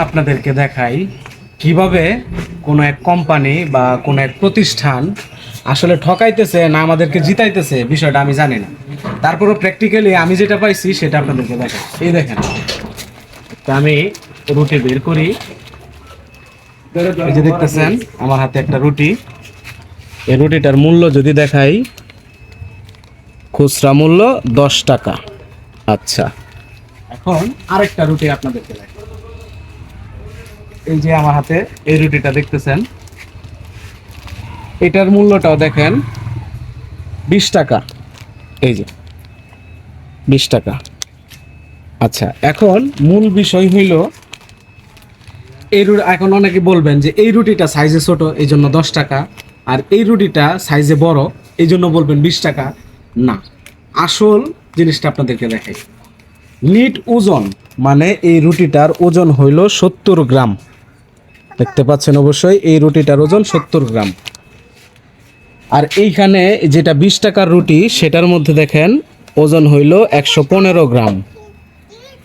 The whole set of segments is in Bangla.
আপনাদেরকে দেখাই কিভাবে কোনো এক কোম্পানি বা কোনো এক প্রতিষ্ঠান আসলে ঠকাইতেছে না আমাদেরকে জিতাইতেছে বিষয়টা আমি জানি না। তারপরও প্র্যাকটিক্যালি আমি যেটা পাইছি সেটা আপনাদেরকে দেখাই। এই দেখেন, তো আমি রুটি বের করি। এই যে দেখতেছেন আমার হাতে একটা রুটি। এই রুটিটার মূল্য যদি দেখাই, খুচরা মূল্য 10 টাকা। আচ্ছা, এখন আরেকটা রুটি আপনাদেরকে দেখাই। এই যে আমার হাতে এই রুটিটা দেখতেছেন, এটার মূল্যটাও দেখেন 20 টাকা। এই যে 20 টাকা। আচ্ছা, এখন মূল বিষয় হইল এখন অনেকে বলবেন যে এই রুটিটা সাইজে ছোট এই জন্য 10 টাকা, আর এই রুটিটা সাইজে বড় এই জন্য বলবেন 20 টাকা। না, আসল জিনিসটা আপনাদেরকে দেখাই। নিট ওজন মানে এই রুটিটার ওজন হইল 70 গ্রাম। দেখতে পাচ্ছেন অবশ্যই এই রুটিটার ওজন 70 গ্রাম। আর এইখানে যেটা 20 টাকার রুটি সেটার মধ্যে দেখেন ওজন হইল 115 গ্রাম।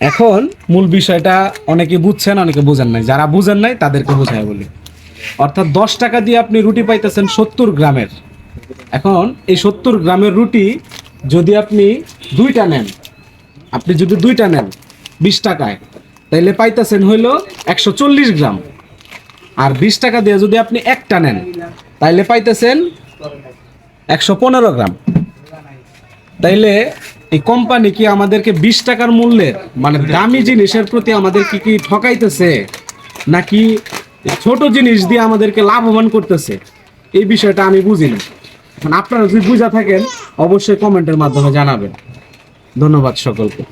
এখন মূল বিষয়টা অনেকে বুঝছেন, অনেকে বুঝেন নাই। যারা বুঝেন নাই তাদেরকে বোঝায় বলি। অর্থাৎ 10 টাকা দিয়ে আপনি রুটি পাইতেছেন 70 গ্রামের। এখন এই 70 গ্রামের রুটি যদি আপনি দুইটা নেন, আপনি যদি দুইটা নেন 20 টাকায়, তাইলে পাইতেছেন হইল 140 গ্রাম। আর 20 টাকা দিয়ে যদি আপনি একটা নেন তাইলে পাইতেছেন 115 গ্রাম। তাইলে এই কোম্পানি কি আমাদেরকে 20 টাকার মূল্যের মানে দামি জিনিসের প্রতি আমাদের কি ঠকাইতেছে, নাকি ছোট জিনিস দিয়ে আমাদেরকে লাভবান করতেছে? এই বিষয়টা আমি বুঝি না। এখন আপনারা যদি বুঝা থাকেন অবশ্যই কমেন্টের মাধ্যমে জানাবেন। ধন্যবাদ সকলকে।